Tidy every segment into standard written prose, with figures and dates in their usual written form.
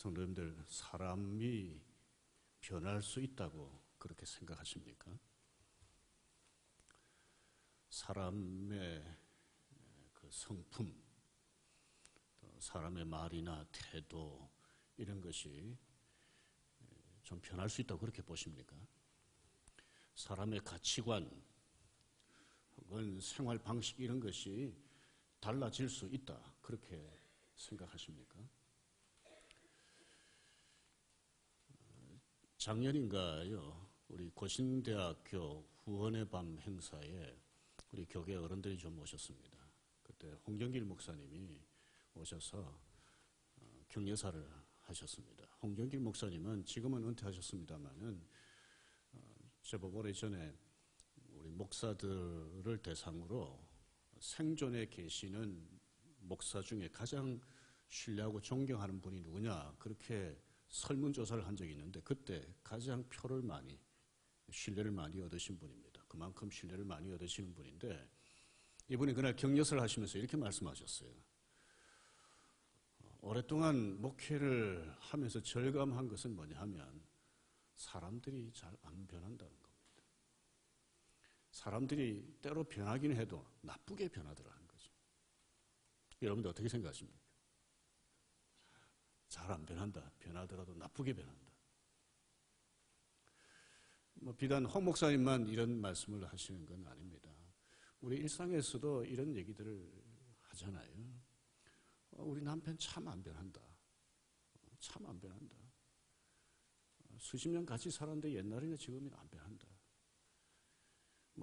성도님들, 사람이 변할 수 있다고 그렇게 생각하십니까? 사람의 그 성품, 사람의 말이나 태도 이런 것이 좀 변할 수 있다고 그렇게 보십니까? 사람의 가치관 혹은 생활 방식 이런 것이 달라질 수 있다 그렇게 생각하십니까? 작년인가요? 우리 고신대학교 후원의 밤 행사에 우리 교계 어른들이 좀 오셨습니다. 그때 홍정길 목사님이 오셔서 격려사를 하셨습니다. 홍정길 목사님은 지금은 은퇴하셨습니다만은 제법 오래전에 우리 목사들을 대상으로 생존에 계시는 목사 중에 가장 신뢰하고 존경하는 분이 누구냐 그렇게 설문조사를 한 적이 있는데 그때 가장 표를 많이 신뢰를 많이 얻으신 분입니다. 그만큼 신뢰를 많이 얻으시는 분인데 이분이 그날 격려사를 하시면서 이렇게 말씀하셨어요. 오랫동안 목회를 하면서 절감한 것은 뭐냐 하면 사람들이 잘 안 변한다는 겁니다. 사람들이 때로 변하긴 해도 나쁘게 변하더라는 거죠. 여러분들 어떻게 생각하십니까? 잘 안 변한다. 변하더라도 나쁘게 변한다. 비단 홍 목사님만 이런 말씀을 하시는 건 아닙니다. 우리 일상에서도 이런 얘기들을 하잖아요. 우리 남편 참 안 변한다. 참 안 변한다. 수십 년 같이 살았는데 옛날이나 지금이나 안 변한다.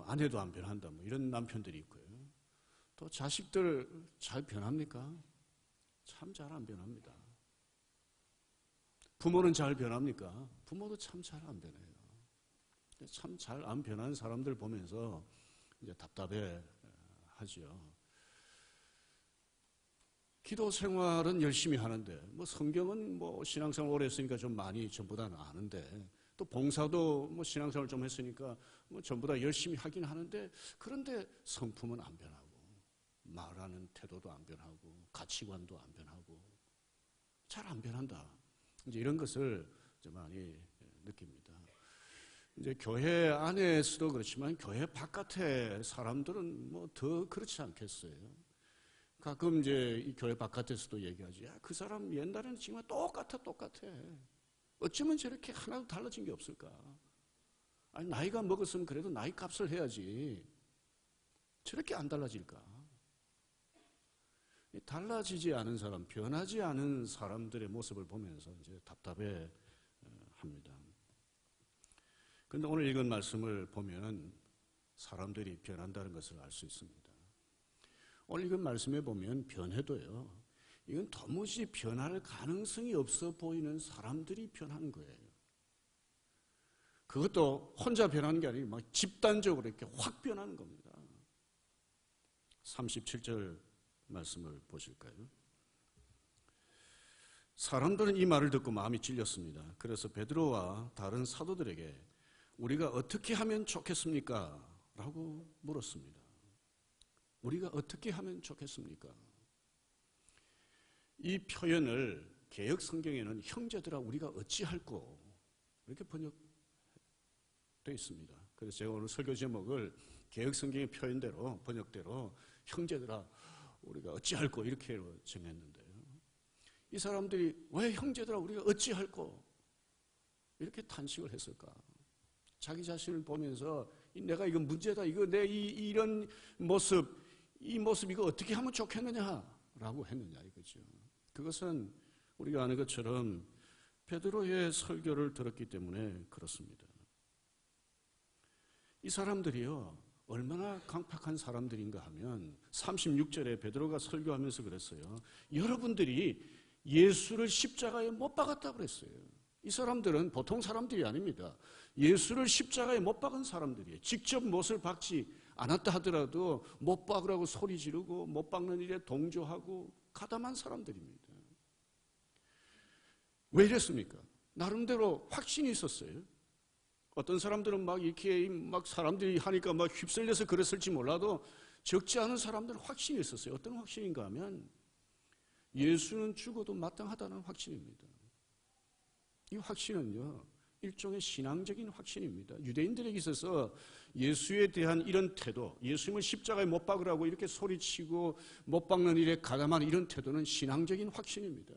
아내도 안 변한다. 이런 남편들이 있고요. 또 자식들 잘 변합니까? 참 잘 안 변합니다. 부모는 잘 변합니까? 부모도 참 잘 안 변해요. 참 잘 안 변하는 사람들 보면서 이제 답답해 하죠. 기도 생활은 열심히 하는데, 성경은 신앙생활 오래 했으니까 좀 많이 전보다는 아는데, 또 봉사도 신앙생활 좀 했으니까 전부 다 열심히 하긴 하는데, 그런데 성품은 안 변하고, 말하는 태도도 안 변하고, 가치관도 안 변하고, 잘 안 변한다. 이제 이런 것을 이제 많이 느낍니다. 이제 교회 안에서도 그렇지만 교회 바깥의 사람들은 더 그렇지 않겠어요. 가끔 이제 이 교회 바깥에서도 얘기하지. 야, 그 사람 옛날에는 정말 똑같아. 어쩌면 저렇게 하나도 달라진 게 없을까? 아니, 나이가 먹었으면 그래도 나이 값을 해야지. 저렇게 안 달라질까? 달라지지 않은 사람, 변하지 않은 사람들의 모습을 보면서 이제 답답해 합니다. 그런데 오늘 읽은 말씀을 보면 사람들이 변한다는 것을 알 수 있습니다. 오늘 읽은 말씀에 보면 변해도요, 이건 도무지 변할 가능성이 없어 보이는 사람들이 변하는 거예요. 그것도 혼자 변하는 게 아니고 막 집단적으로 이렇게 확 변하는 겁니다. 37절 말씀을 보실까요? 사람들은 이 말을 듣고 마음이 찔렸습니다. 그래서 베드로와 다른 사도들에게 우리가 어떻게 하면 좋겠습니까? 라고 물었습니다. 우리가 어떻게 하면 좋겠습니까? 이 표현을 개역 성경에는 형제들아 우리가 어찌할꼬 이렇게 번역되어 있습니다. 그래서 제가 오늘 설교 제목을 개역 성경의 표현대로 번역대로 형제들아 우리가 어찌할꼬 이렇게 정했는데요. 이 사람들이 왜 형제들아 우리가 어찌할꼬 이렇게 탄식을 했을까? 자기 자신을 보면서 내가 이거 문제다. 이거 내 이런 모습, 이 모습 이거 어떻게 하면 좋겠느냐라고 했느냐 이거죠. 그것은 우리가 아는 것처럼 베드로의 설교를 들었기 때문에 그렇습니다. 이 사람들이요 얼마나 강팍한 사람들인가 하면 36절에 베드로가 설교하면서 그랬어요. 여러분들이 예수를 십자가에 못 박았다고 그랬어요. 이 사람들은 보통 사람들이 아닙니다. 예수를 십자가에 못 박은 사람들이에요. 직접 못을 박지 않았다 하더라도 못 박으라고 소리 지르고 못 박는 일에 동조하고 가담한 사람들입니다. 왜 이랬습니까? 나름대로 확신이 있었어요. 어떤 사람들은 막 이렇게 막 사람들이 하니까 막 휩쓸려서 그랬을지 몰라도 적지 않은 사람들은 확신이 있었어요. 어떤 확신인가 하면 예수는 죽어도 마땅하다는 확신입니다. 이 확신은요, 일종의 신앙적인 확신입니다. 유대인들에게 있어서 예수에 대한 이런 태도, 예수님을 십자가에 못 박으라고 이렇게 소리치고 못 박는 일에 가담한 이런 태도는 신앙적인 확신입니다.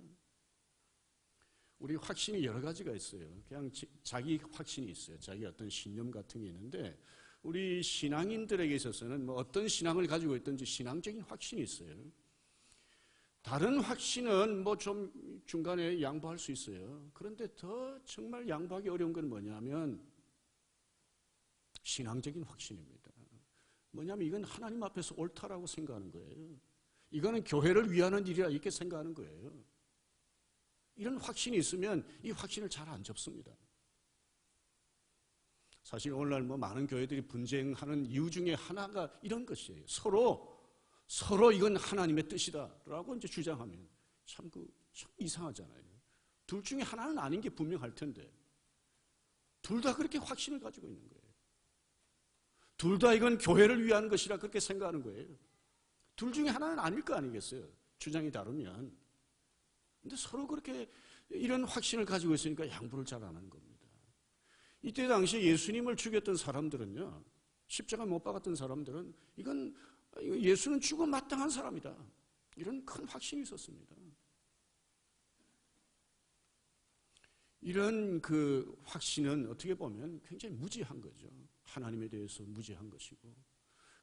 우리 확신이 여러 가지가 있어요. 그냥 자기 확신이 있어요. 자기 어떤 신념 같은 게 있는데, 우리 신앙인들에게 있어서는 뭐 어떤 신앙을 가지고 있든지 신앙적인 확신이 있어요. 다른 확신은 뭐 좀 중간에 양보할 수 있어요. 그런데 더 정말 양보하기 어려운 건 뭐냐면 신앙적인 확신입니다. 뭐냐면 이건 하나님 앞에서 옳다라고 생각하는 거예요. 이거는 교회를 위하는 일이라 이렇게 생각하는 거예요. 이런 확신이 있으면 이 확신을 잘 안 접습니다. 사실 오늘날 뭐 많은 교회들이 분쟁하는 이유 중에 하나가 이런 것이에요. 서로 이건 하나님의 뜻이다라고 이제 주장하면 참 이상하잖아요. 둘 중에 하나는 아닌 게 분명할 텐데 둘 다 그렇게 확신을 가지고 있는 거예요. 둘 다 이건 교회를 위한 것이라 그렇게 생각하는 거예요. 둘 중에 하나는 아닐 거 아니겠어요? 주장이 다르면. 근데 서로 그렇게 이런 확신을 가지고 있으니까 양보를 잘 안 하는 겁니다. 이때 당시에 예수님을 죽였던 사람들은요, 십자가 못 박았던 사람들은 이건 예수는 죽어 마땅한 사람이다, 이런 큰 확신이 있었습니다. 이런 그 확신은 어떻게 보면 굉장히 무지한 거죠. 하나님에 대해서 무지한 것이고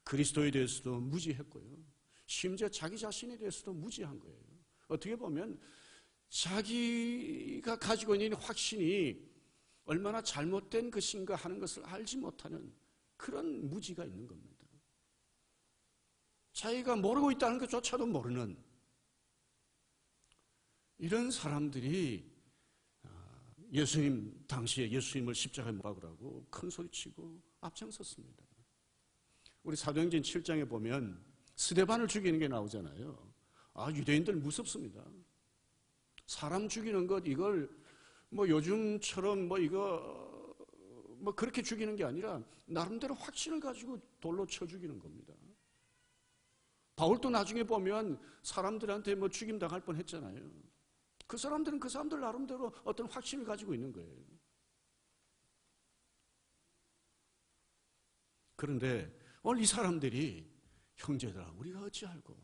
그리스도에 대해서도 무지했고요. 심지어 자기 자신에 대해서도 무지한 거예요. 어떻게 보면 자기가 가지고 있는 확신이 얼마나 잘못된 것인가 하는 것을 알지 못하는 그런 무지가 있는 겁니다. 자기가 모르고 있다는 것조차도 모르는 이런 사람들이 예수님 당시에 예수님을 십자가에 못 박으라고 큰 소리치고 앞장섰습니다. 우리 사도행전 7장에 보면 스데반을 죽이는 게 나오잖아요. 유대인들 무섭습니다. 사람 죽이는 것, 이걸 뭐 요즘처럼 뭐 이거 뭐 그렇게 죽이는 게 아니라 나름대로 확신을 가지고 돌로 쳐 죽이는 겁니다. 바울도 나중에 보면 사람들한테 뭐 죽임 당할 뻔했잖아요. 그 사람들은 그 사람들 나름대로 어떤 확신을 가지고 있는 거예요. 그런데 오늘 이 사람들이 형제들아, 우리가 어찌 알고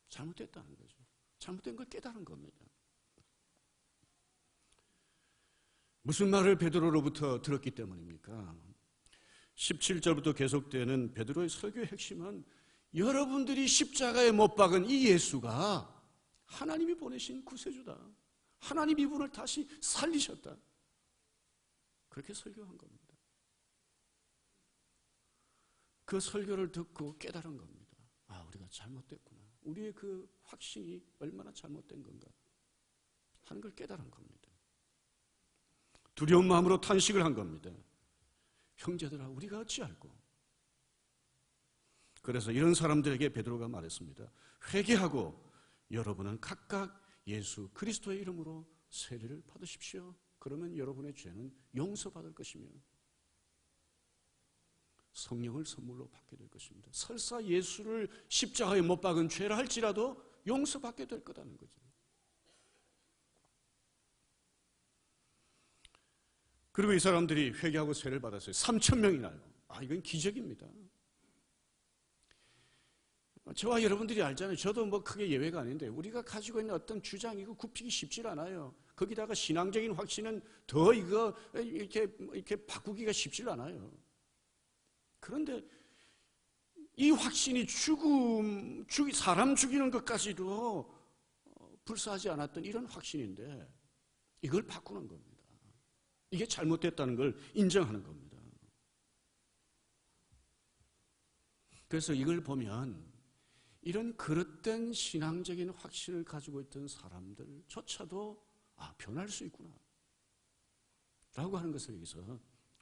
잘못됐다는 거죠. 잘못된 걸 깨달은 겁니다. 무슨 말을 베드로로부터 들었기 때문입니까? 17절부터 계속되는 베드로의 설교의 핵심은 여러분들이 십자가에 못 박은 이 예수가 하나님이 보내신 구세주다. 하나님 이분을 다시 살리셨다. 그렇게 설교한 겁니다. 그 설교를 듣고 깨달은 겁니다. 우리가 잘못됐구나. 우리의 그 확신이 얼마나 잘못된 건가 하는 걸 깨달은 겁니다. 두려운 마음으로 탄식을 한 겁니다. 형제들아, 우리가 어찌 알고. 그래서 이런 사람들에게 베드로가 말했습니다. 회개하고 여러분은 각각 예수 그리스도의 이름으로 세례를 받으십시오. 그러면 여러분의 죄는 용서받을 것이며 성령을 선물로 받게 될 것입니다. 설사 예수를 십자가에 못 박은 죄라 할지라도 용서받게 될 거라는 거죠. 그리고 이 사람들이 회개하고 세례를 받았어요. 3,000명이나요. 이건 기적입니다. 저와 여러분들이 알잖아요. 저도 뭐 크게 예외가 아닌데 우리가 가지고 있는 어떤 주장 이거 굽히기 쉽지 않아요. 거기다가 신앙적인 확신은 더 이거 이렇게 바꾸기가 쉽지 않아요. 그런데 이 확신이 사람 죽이는 것까지도 불사하지 않았던 이런 확신인데 이걸 바꾸는 겁니다. 이게 잘못됐다는 걸 인정하는 겁니다. 그래서 이걸 보면 이런 그릇된 신앙적인 확신을 가지고 있던 사람들조차도 변할 수 있구나 라고 하는 것을 여기서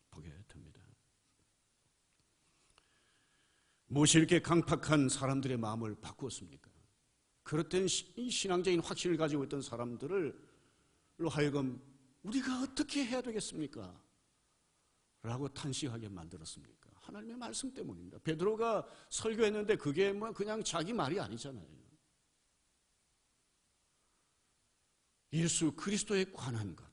보게 됩니다. 무엇이 이렇게 강팍한 사람들의 마음을 바꾸었습니까? 그릇된 이 신앙적인 확신을 가지고 있던 사람들로 하여금 우리가 어떻게 해야 되겠습니까? 라고 탄식하게 만들었습니까? 하나님의 말씀 때문입니다. 베드로가 설교했는데 그게 뭐 그냥 자기 말이 아니잖아요. 예수 그리스도에 관한 것,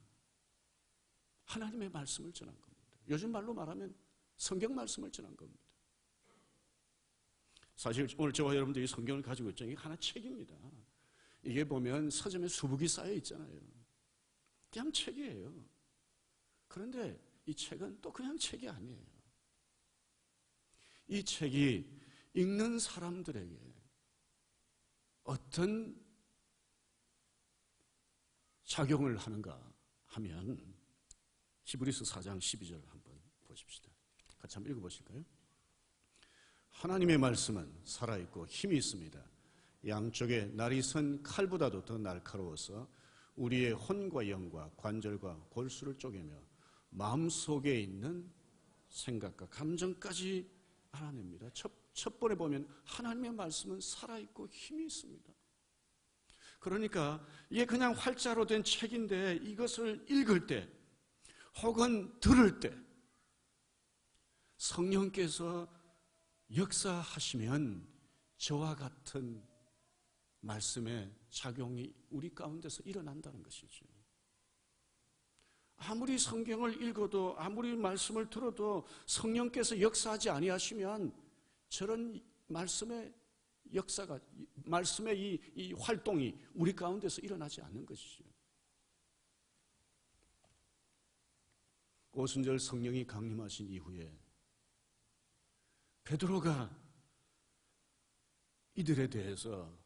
하나님의 말씀을 전한 겁니다. 요즘 말로 말하면 성경 말씀을 전한 겁니다. 사실 오늘 저와 여러분들이 성경을 가지고 있죠. 이게 하나 책입니다. 이게 보면 서점에 수북이 쌓여 있잖아요. 그냥 책이에요. 그런데 이 책은 또 그냥 책이 아니에요. 이 책이 읽는 사람들에게 어떤 작용을 하는가 하면 히브리서 4장 12절 한번 보십시다. 같이 한번 읽어보실까요? 하나님의 말씀은 살아있고 힘이 있습니다. 양쪽에 날이 선 칼보다도 더 날카로워서 우리의 혼과 영과 관절과 골수를 쪼개며 마음속에 있는 생각과 감정까지 알아냅니다. 첫 번에 보면 하나님의 말씀은 살아있고 힘이 있습니다. 그러니까 이게 그냥 활자로 된 책인데 이것을 읽을 때 혹은 들을 때 성령께서 역사하시면 저와 같은 말씀의 작용이 우리 가운데서 일어난다는 것이죠. 아무리 성경을 읽어도 아무리 말씀을 들어도 성령께서 역사하지 아니하시면 저런 말씀의 역사가, 말씀의 이 활동이 우리 가운데서 일어나지 않는 것이죠. 오순절 성령이 강림하신 이후에 베드로가 이들에 대해서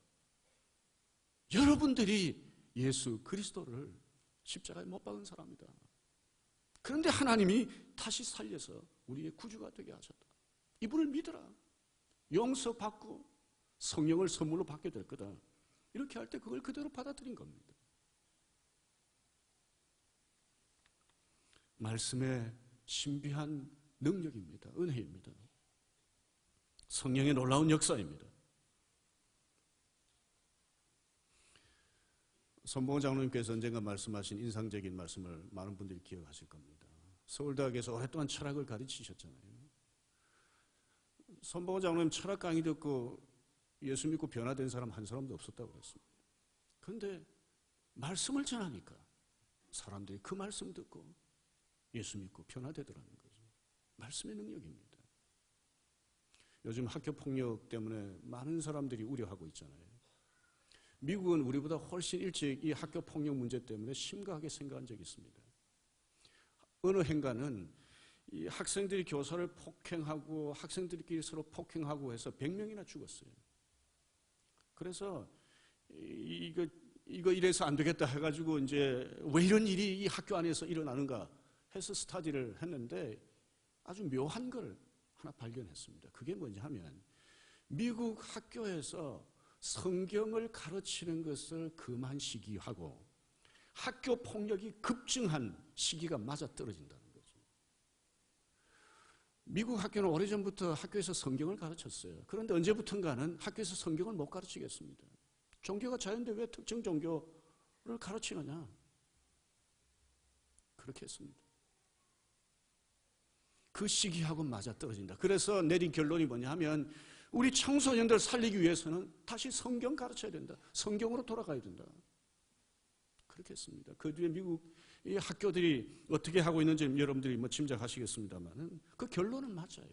여러분들이 예수 그리스도를 십자가에 못 박은 사람이다. 그런데 하나님이 다시 살려서 우리의 구주가 되게 하셨다. 이분을 믿어라. 용서받고 성령을 선물로 받게 될 거다. 이렇게 할 때 그걸 그대로 받아들인 겁니다. 말씀의 신비한 능력입니다. 은혜입니다. 성령의 놀라운 역사입니다. 손봉호 장로님께서 언젠가 말씀하신 인상적인 말씀을 많은 분들이 기억하실 겁니다. 서울대학에서 오랫동안 철학을 가르치셨잖아요. 손봉호 장로님 철학 강의 듣고 예수 믿고 변화된 사람 한 사람도 없었다고 그랬습니다. 그런데 말씀을 전하니까 사람들이 그 말씀 듣고 예수 믿고 변화되더라는 거죠. 말씀의 능력입니다. 요즘 학교폭력 때문에 많은 사람들이 우려하고 있잖아요. 미국은 우리보다 훨씬 일찍 이 학교폭력 문제 때문에 심각하게 생각한 적이 있습니다. 어느 행가는 이 학생들이 교사를 폭행하고 학생들끼리 서로 폭행하고 해서 100명이나 죽었어요. 그래서 이거 이래서 안 되겠다 해가지고 이제 왜 이런 일이 이 학교 안에서 일어나는가 해서 스터디를 했는데 아주 묘한 걸 하나 발견했습니다. 그게 뭐냐 하면 미국 학교에서 성경을 가르치는 것을 금한 시기하고 학교 폭력이 급증한 시기가 맞아떨어진다는 거죠. 미국 학교는 오래전부터 학교에서 성경을 가르쳤어요. 그런데 언제부턴가는 학교에서 성경을 못 가르치겠습니다. 종교가 자유인데 왜 특정 종교를 가르치느냐? 그렇게 했습니다. 그 시기하고 맞아떨어진다. 그래서 내린 결론이 뭐냐 하면 우리 청소년들 살리기 위해서는 다시 성경 가르쳐야 된다. 성경으로 돌아가야 된다. 그렇게 했습니다. 그 뒤에 미국 이 학교들이 어떻게 하고 있는지 여러분들이 뭐 짐작하시겠습니다만 그 결론은 맞아요.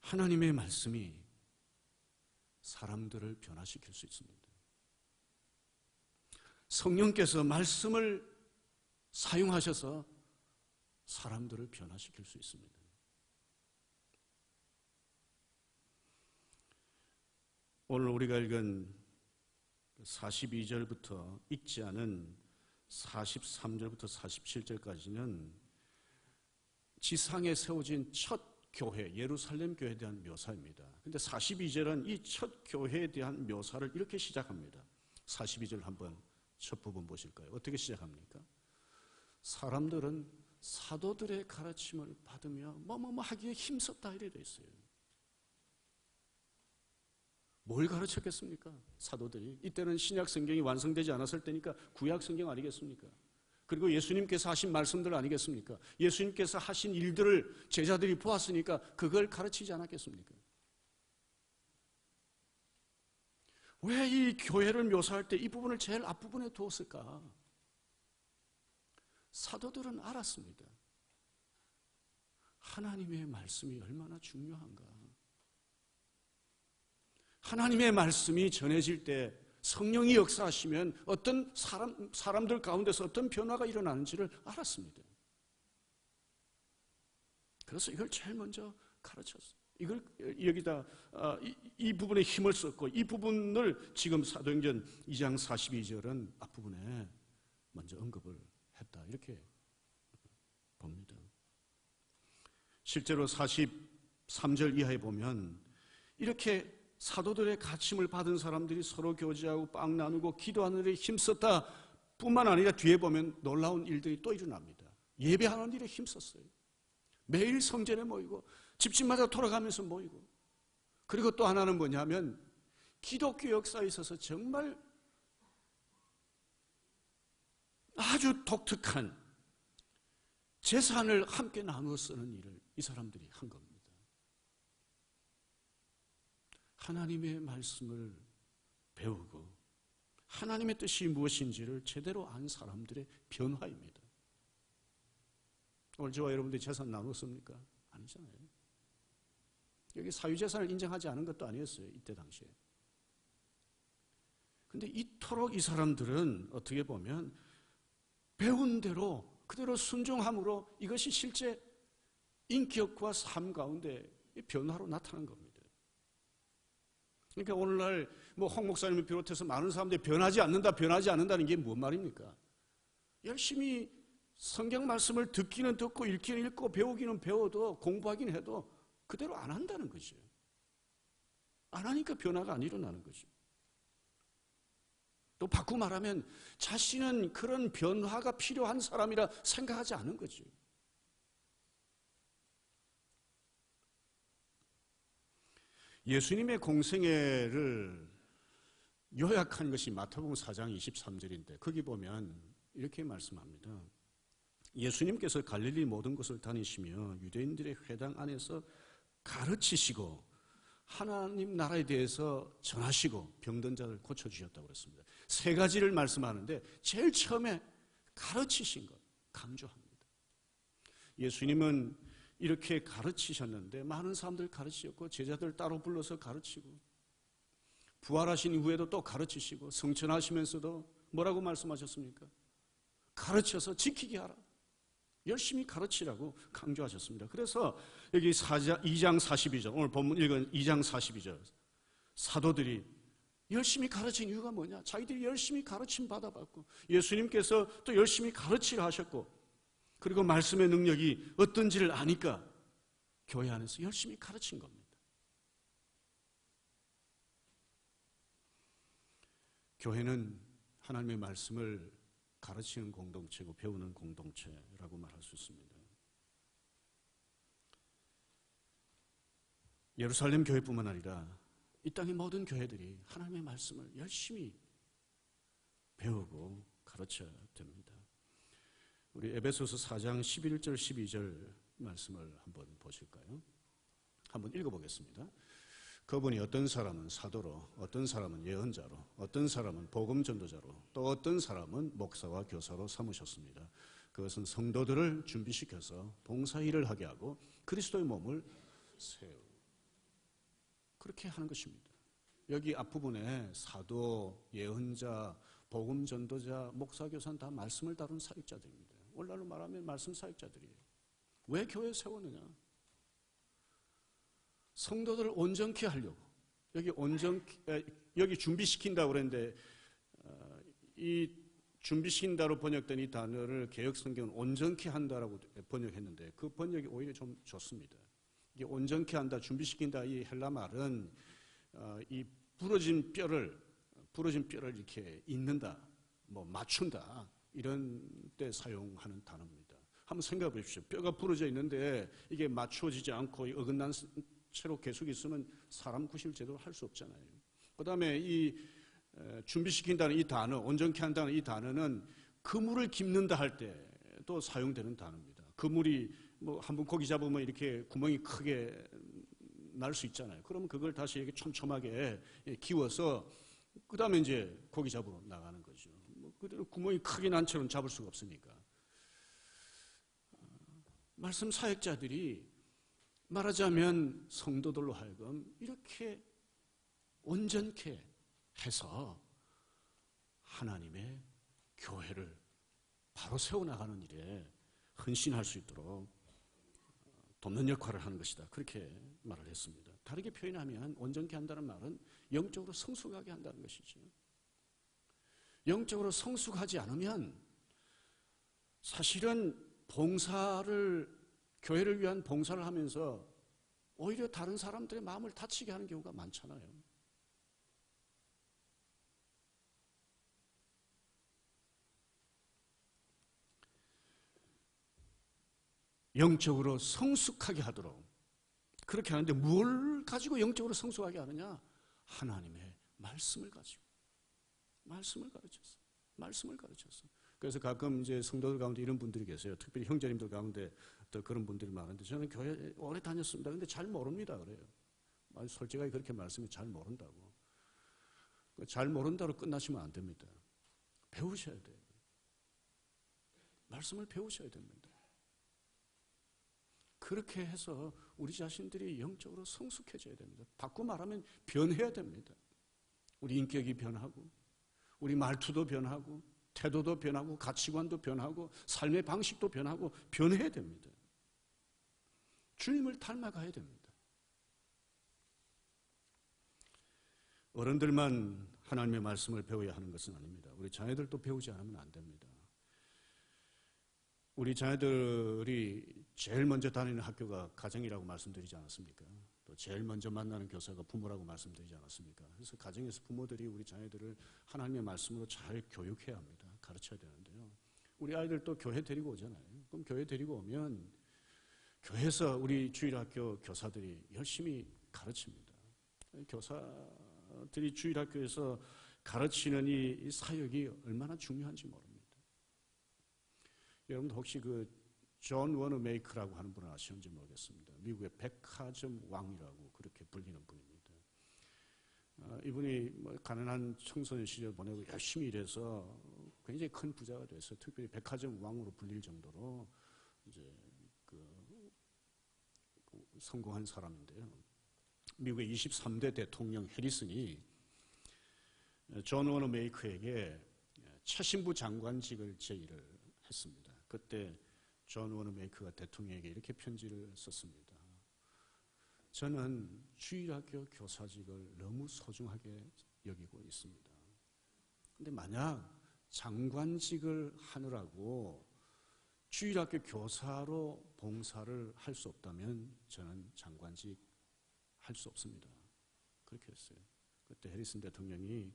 하나님의 말씀이 사람들을 변화시킬 수 있습니다. 성령께서 말씀을 사용하셔서 사람들을 변화시킬 수 있습니다. 오늘 우리가 읽은 42절부터 읽지 않은 43절부터 47절까지는 지상에 세워진 첫 교회, 예루살렘 교회에 대한 묘사입니다. 그런데 42절은 이 첫 교회에 대한 묘사를 이렇게 시작합니다. 42절 한번 첫 부분 보실까요? 어떻게 시작합니까? 사람들은 사도들의 가르침을 받으며 뭐뭐뭐 하기에 힘썼다 이래 돼 있어요. 뭘 가르쳤겠습니까? 사도들이. 이때는 신약 성경이 완성되지 않았을 때니까 구약 성경 아니겠습니까? 그리고 예수님께서 하신 말씀들 아니겠습니까? 예수님께서 하신 일들을 제자들이 보았으니까 그걸 가르치지 않았겠습니까? 왜 이 교회를 묘사할 때 이 부분을 제일 앞부분에 두었을까? 사도들은 알았습니다. 하나님의 말씀이 얼마나 중요한가. 하나님의 말씀이 전해질 때 성령이 역사하시면 어떤 사람들 가운데서 어떤 변화가 일어나는지를 알았습니다. 그래서 이걸 제일 먼저 가르쳤어요. 이걸 여기다 이 부분에 힘을 썼고, 이 부분을 지금 사도행전 2장 42절은 앞부분에 먼저 언급을 했다, 이렇게 봅니다. 실제로 43절 이하에 보면 이렇게 사도들의 가르침을 받은 사람들이 서로 교제하고 빵 나누고 기도하는 데 힘썼다 뿐만 아니라 뒤에 보면 놀라운 일들이 또 일어납니다. 예배하는 일에 힘썼어요. 매일 성전에 모이고 집집마다 돌아가면서 모이고, 그리고 또 하나는 뭐냐면 기독교 역사에 있어서 정말 아주 독특한 재산을 함께 나누어 쓰는 일을 이 사람들이 한 겁니다. 하나님의 말씀을 배우고 하나님의 뜻이 무엇인지를 제대로 안 사람들의 변화입니다. 오늘 저와 여러분들이 재산 나눴습니까? 아니잖아요. 여기 사유재산을 인정하지 않은 것도 아니었어요, 이때 당시에. 근데 이토록 이 사람들은 어떻게 보면 배운 대로 그대로 순종함으로 이것이 실제 인격과 삶 가운데 변화로 나타난 겁니다. 그러니까 오늘날 홍 목사님을 비롯해서 많은 사람들이 변하지 않는다는 게 뭔 말입니까? 열심히 성경 말씀을 듣기는 듣고 읽기는 읽고 배우기는 배워도 공부하기는 해도 그대로 안 한다는 거죠. 안 하니까 변화가 안 일어나는 거죠. 또 바꾸고 말하면 자신은 그런 변화가 필요한 사람이라 생각하지 않은 거죠. 예수님의 공생애를 요약한 것이 마태복음 4장 23절인데 거기 보면 이렇게 말씀합니다. 예수님께서 갈릴리 모든 곳을 다니시며 유대인들의 회당 안에서 가르치시고 하나님 나라에 대해서 전하시고 병든 자를 고쳐주셨다고 그랬습니다. 세 가지를 말씀하는데 제일 처음에 가르치신 것 강조합니다. 예수님은 이렇게 가르치셨는데 많은 사람들 가르치셨고 제자들 따로 불러서 가르치고 부활하신 이후에도 또 가르치시고 성천하시면서도 뭐라고 말씀하셨습니까? 가르쳐서 지키게 하라. 열심히 가르치라고 강조하셨습니다. 그래서 여기 2장 42절, 오늘 본문 읽은 2장 42절, 사도들이 열심히 가르친 이유가 뭐냐? 자기들이 열심히 가르침 받아봤고 예수님께서 또 열심히 가르치라 하셨고 그리고 말씀의 능력이 어떤지를 아니까 교회 안에서 열심히 가르친 겁니다. 교회는 하나님의 말씀을 가르치는 공동체고 배우는 공동체라고 말할 수 있습니다. 예루살렘 교회뿐만 아니라 이 땅의 모든 교회들이 하나님의 말씀을 열심히 배우고 가르쳐야 됩니다. 우리 에베소서 4장 11절 12절 말씀을 한번 보실까요? 한번 읽어보겠습니다. 그분이 어떤 사람은 사도로, 어떤 사람은 예언자로, 어떤 사람은 복음 전도자로, 또 어떤 사람은 목사와 교사로 삼으셨습니다. 그것은 성도들을 준비시켜서 봉사일을 하게 하고 그리스도의 몸을 세우고 그렇게 하는 것입니다. 여기 앞부분에 사도, 예언자, 복음 전도자, 목사, 교사는 다 말씀을 다룬 사역자들입니다. 오늘날로 말하면 말씀 사역자들이에요. 왜 교회 세우느냐? 성도들을 온전케 하려고. 여기 준비시킨다고 그랬는데 이 준비시킨다로 번역된 이 단어를 개역성경은 온전케 한다라고 번역했는데 그 번역이 오히려 좀 좋습니다. 이게 온전케 한다, 준비시킨다 이 헬라 말은 이 부러진 뼈를 이렇게 잇는다, 맞춘다 이런 때 사용하는 단어입니다. 한번 생각해 보십시오. 뼈가 부러져 있는데 이게 맞추어지지 않고 어긋난 채로 계속 있으면 사람 구실 제대로 할 수 없잖아요. 그 다음에 이 준비시킨다는 이 단어, 온전케 한다는 이 단어는 그물을 깁는다 할 때도 사용되는 단어입니다. 그물이 한번 고기 잡으면 이렇게 구멍이 크게 날 수 있잖아요. 그러면 그걸 다시 이렇게 촘촘하게 기워서 그 다음에 이제 고기 잡으러 나가는 거죠. 뭐 그대로 구멍이 크게 난 채로는 잡을 수가 없으니까. 말씀 사역자들이 말하자면 성도들로 하여금 이렇게 온전케 해서 하나님의 교회를 바로 세워나가는 일에 헌신할 수 있도록 돕는 역할을 하는 것이다. 그렇게 말을 했습니다. 다르게 표현하면 온전케 한다는 말은 영적으로 성숙하게 한다는 것이죠. 영적으로 성숙하지 않으면 사실은 교회를 위한 봉사를 하면서 오히려 다른 사람들의 마음을 다치게 하는 경우가 많잖아요. 영적으로 성숙하게 하도록 그렇게 하는데 뭘 가지고 영적으로 성숙하게 하느냐? 하나님의 말씀을 가지고 말씀을 가르쳤어. 그래서 가끔 이제 성도들 가운데 이런 분들이 계세요. 특별히 형제님들 가운데 또 그런 분들이 많은데 저는 교회 오래 다녔습니다. 근데 잘 모릅니다. 그래요. 솔직하게 그렇게 말씀이 잘 모른다고. 잘 모른다로 끝나시면 안 됩니다. 배우셔야 돼요. 말씀을 배우셔야 됩니다. 그렇게 해서 우리 자신들이 영적으로 성숙해져야 됩니다. 바꾸고 말하면 변해야 됩니다. 우리 인격이 변하고 우리 말투도 변하고 태도도 변하고 가치관도 변하고 삶의 방식도 변하고 변해야 됩니다. 주님을 닮아가야 됩니다. 어른들만 하나님의 말씀을 배워야 하는 것은 아닙니다. 우리 자녀들도 배우지 않으면 안 됩니다. 우리 자녀들이 제일 먼저 다니는 학교가 가정이라고 말씀드리지 않았습니까? 또 제일 먼저 만나는 교사가 부모라고 말씀드리지 않았습니까? 그래서 가정에서 부모들이 우리 자녀들을 하나님의 말씀으로 잘 교육해야 합니다. 가르쳐야 되는데요. 우리 아이들 또 교회 데리고 오잖아요. 그럼 교회 데리고 오면 교회에서 우리 주일학교 교사들이 열심히 가르칩니다. 교사들이 주일학교에서 가르치는 이 사역이 얼마나 중요한지 모릅니다. 여러분도 혹시 존 워너메이커라고 하는 분을 아시는지 모르겠습니다. 미국의 백화점 왕이라고 그렇게 불리는 분입니다. 이분이 가난한 청소년 시절 보내고 열심히 일해서 굉장히 큰 부자가 돼서 특별히 백화점 왕으로 불릴 정도로 이제 성공한 사람인데요. 미국의 23대 대통령 해리슨이 존 워너메이커에게 차신부 장관직을 제의를 했습니다. 그때 존 워너메이커가 대통령에게 이렇게 편지를 썼습니다. 저는 주일학교 교사직을 너무 소중하게 여기고 있습니다. 그런데 만약 장관직을 하느라고 주일학교 교사로 봉사를 할 수 없다면 저는 장관직 할 수 없습니다. 그렇게 했어요. 그때 해리슨 대통령이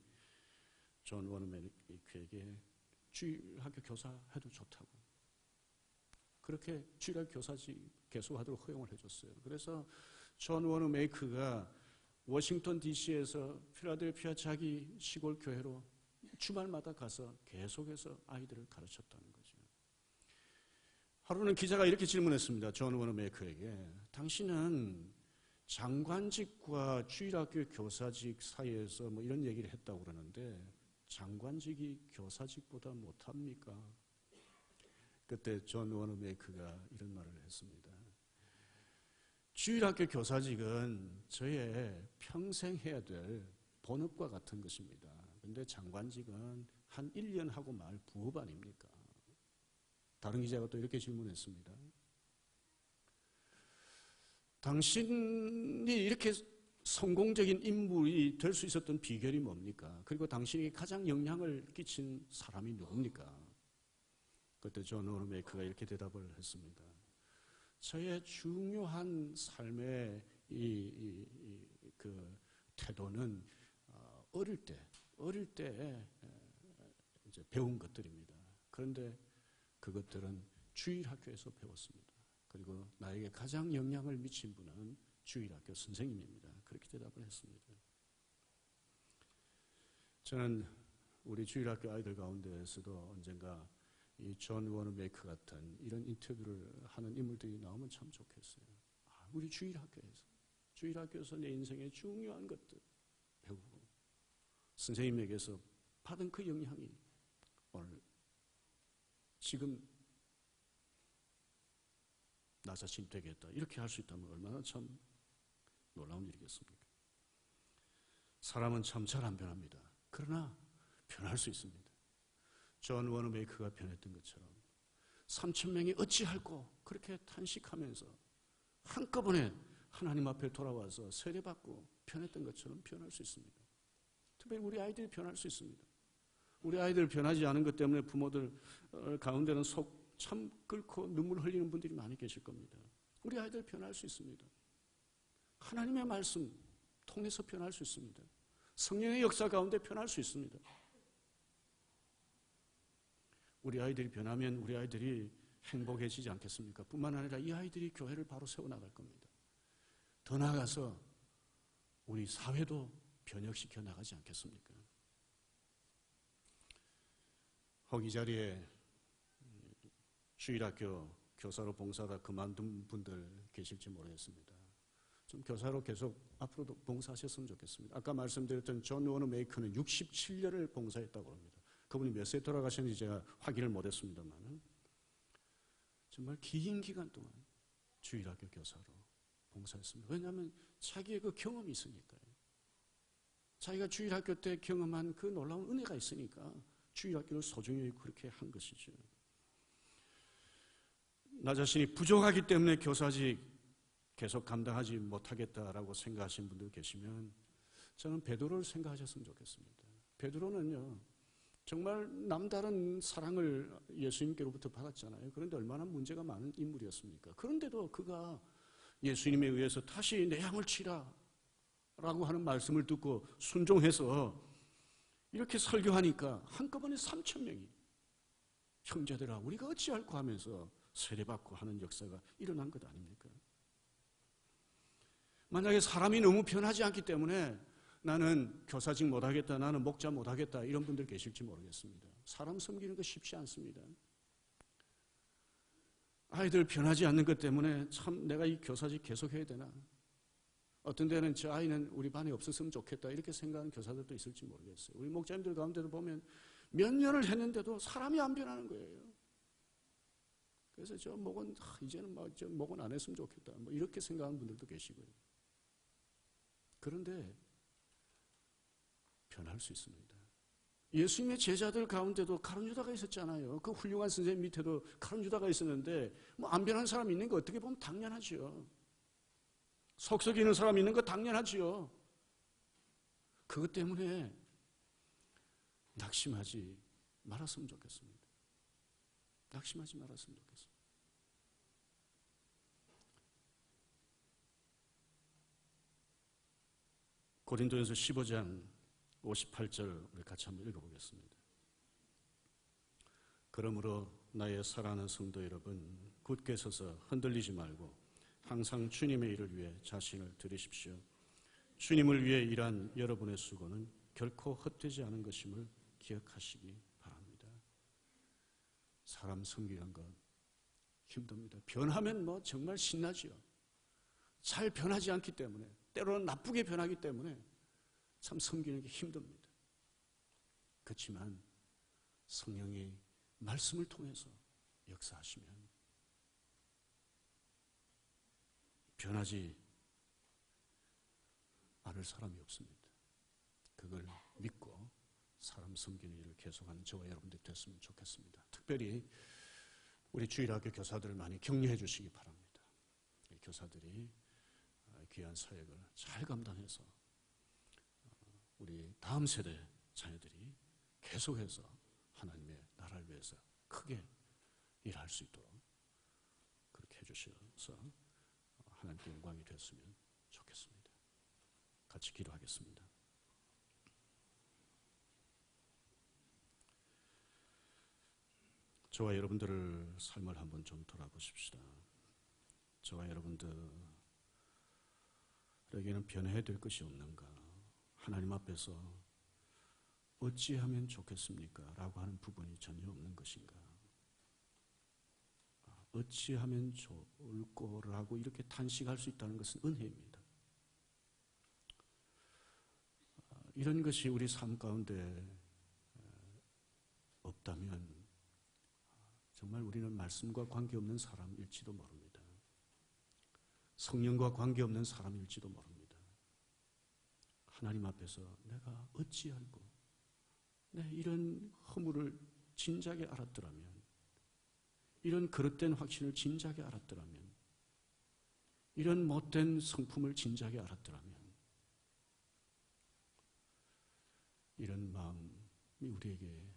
존 워너메이커에게 주일학교 교사 해도 좋다고. 그렇게 주일학교 교사직 계속하도록 허용을 해줬어요. 그래서 존 워너메이커가 워싱턴 DC에서 필라델피아 자기 시골 교회로 주말마다 가서 계속해서 아이들을 가르쳤다는 거죠. 하루는 기자가 이렇게 질문했습니다. 존 워너메이커에게. 당신은 장관직과 주일학교 교사직 사이에서 뭐 이런 얘기를 했다고 그러는데 장관직이 교사직보다 못합니까? 그때 존 워너메이커가 이런 말을 했습니다. 주일학교 교사직은 저의 평생 해야 될 본업과 같은 것입니다. 그런데 장관직은 한 1년 하고 말 부업 아닙니까? 다른 기자가 또 이렇게 질문했습니다. 당신이 이렇게 성공적인 인물이 될 수 있었던 비결이 뭡니까? 그리고 당신에게 가장 영향을 끼친 사람이 누굽니까? 그때 존 워너메이커가 이렇게 대답을 했습니다. 저의 중요한 삶의 그 태도는 어릴 때 이제 배운 것들입니다. 그런데 그것들은 주일학교에서 배웠습니다. 그리고 나에게 가장 영향을 미친 분은 주일학교 선생님입니다. 그렇게 대답을 했습니다. 저는 우리 주일학교 아이들 가운데에서도 언젠가 이 존 워너메이커 같은 이런 인터뷰를 하는 인물들이 나오면 참 좋겠어요. 우리 주일학교에서 내 인생의 중요한 것들 배우고 선생님에게서 받은 그 영향이 오늘 지금 나 자신 되겠다 이렇게 할 수 있다면 얼마나 참 놀라운 일이겠습니까? 사람은 참 잘 안 변합니다. 그러나 변할 수 있습니다. 존 워너메이커가 변했던 것처럼 3,000명이 어찌할꼬 그렇게 탄식하면서 한꺼번에 하나님 앞에 돌아와서 세례받고 변했던 것처럼 변할 수 있습니다. 특별히 우리 아이들이 변할 수 있습니다. 우리 아이들 변하지 않은 것 때문에 부모들 가운데는 속 참 끓고 눈물 흘리는 분들이 많이 계실 겁니다. 우리 아이들 변할 수 있습니다. 하나님의 말씀 통해서 변할 수 있습니다. 성령의 역사 가운데 변할 수 있습니다. 우리 아이들이 변하면 우리 아이들이 행복해지지 않겠습니까? 뿐만 아니라 이 아이들이 교회를 바로 세워나갈 겁니다. 더 나아가서 우리 사회도 변혁시켜 나가지 않겠습니까? 혹 이 자리에 주일학교 교사로 봉사하다 그만둔 분들 계실지 모르겠습니다. 좀 교사로 계속 앞으로도 봉사하셨으면 좋겠습니다. 아까 말씀드렸던 존 워너메이커는 67년을 봉사했다고 합니다. 그분이 몇 세에 돌아가셨는지 제가 확인을 못했습니다만 정말 긴 기간 동안 주일학교 교사로 봉사했습니다. 왜냐하면 자기의 그 경험이 있으니까요. 자기가 주일학교 때 경험한 그 놀라운 은혜가 있으니까 주일학교를 소중히 그렇게 한 것이죠. 나 자신이 부족하기 때문에 교사직 계속 감당하지 못하겠다라고 생각하시는 분들 계시면 저는 베드로를 생각하셨으면 좋겠습니다. 베드로는요 정말 남다른 사랑을 예수님께로부터 받았잖아요. 그런데 얼마나 문제가 많은 인물이었습니까? 그런데도 그가 예수님에 의해서 다시 내 양을 치라 라고 하는 말씀을 듣고 순종해서 이렇게 설교하니까 한꺼번에 3,000명이 형제들아 우리가 어찌할꼬 하면서 세례받고 하는 역사가 일어난 것 아닙니까? 만약에 사람이 너무 변하지 않기 때문에 나는 교사직 못하겠다, 나는 목자 못하겠다 이런 분들 계실지 모르겠습니다. 사람 섬기는 거 쉽지 않습니다. 아이들 변하지 않는 것 때문에 참 내가 이 교사직 계속해야 되나? 어떤 데는 저 아이는 우리 반에 없었으면 좋겠다 이렇게 생각하는 교사들도 있을지 모르겠어요. 우리 목자님들 가운데도 보면 몇 년을 했는데도 사람이 안 변하는 거예요. 그래서 저 목은 이제는 저 목은 안 했으면 좋겠다 뭐 이렇게 생각하는 분들도 계시고요. 그런데 변할 수 있습니다. 예수님의 제자들 가운데도 가룟 유다가 있었잖아요. 그 훌륭한 선생님 밑에도 가룟 유다가 있었는데 뭐 안 변한 사람이 있는 거 어떻게 보면 당연하죠. 속썩이는 사람이 있는 거 당연하죠. 그것 때문에 낙심하지 말았으면 좋겠습니다. 낙심하지 말았으면 좋겠습니다. 고린도전서 15장 58절 우리 같이 한번 읽어보겠습니다. 그러므로 나의 사랑하는 성도 여러분 굳게 서서 흔들리지 말고 항상 주님의 일을 위해 자신을 드리십시오. 주님을 위해 일한 여러분의 수고는 결코 헛되지 않은 것임을 기억하시기 바랍니다. 사람 섬기는 건 힘듭니다. 변하면 뭐 정말 신나지요. 잘 변하지 않기 때문에 때로는 나쁘게 변하기 때문에 참 섬기는 게 힘듭니다. 그렇지만 성령이 말씀을 통해서 역사하시면 변하지 않을 사람이 없습니다. 그걸 믿고 사람 섬기는 일을 계속하는 저와 여러분들이 됐으면 좋겠습니다. 특별히 우리 주일학교 교사들을 많이 격려해 주시기 바랍니다. 교사들이 귀한 사역을 잘 감당해서 우리 다음 세대 자녀들이 계속해서 하나님의 나라를 위해서 크게 일할 수 있도록 그렇게 해주셔서 하나님께 영광이 됐으면 좋겠습니다. 같이 기도하겠습니다. 저와 여러분들을 삶을 한번 좀 돌아보십시다. 저와 여러분들에게는 변해야 될 것이 없는가? 하나님 앞에서 어찌하면 좋겠습니까? 라고 하는 부분이 전혀 없는 것인가? 어찌하면 좋을 거라고 이렇게 탄식할 수 있다는 것은 은혜입니다. 이런 것이 우리 삶 가운데 없다면 정말 우리는 말씀과 관계없는 사람일지도 모릅니다. 성령과 관계없는 사람일지도 모릅니다. 하나님 앞에서 내가 어찌 알고 이런 허물을 진작에 알았더라면, 이런 그릇된 확신을 진작에 알았더라면, 이런 못된 성품을 진작에 알았더라면, 이런 마음이 우리에게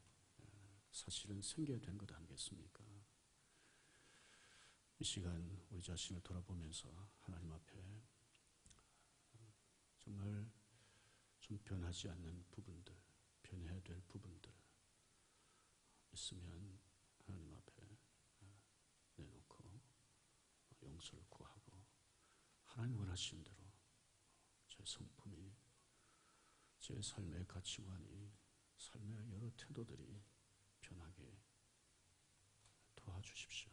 사실은 생겨야 된 것 아니겠습니까? 이 시간 우리 자신을 돌아보면서 하나님 앞에 정말 좀 변하지 않는 부분들, 변해야 될 부분들 있으면 하나님 앞에 내놓고 용서를 구하고, 하나님 원하시는 대로 제 성품이, 제 삶의 가치관이, 삶의 여러 태도들이 변하게 도와주십시오.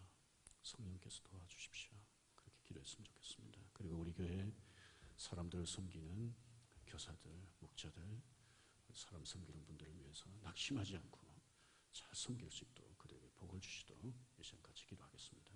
성령께서 도와주십시오. 그렇게 기도했으면 좋겠습니다. 그리고 우리 교회 사람들을 섬기는 교사들, 목자들, 사람 섬기는 분들을 위해서 낙심하지 않고 잘 섬길 수 있도록 그들에게 복을 주시도록 이 시간 같이 기도하겠습니다.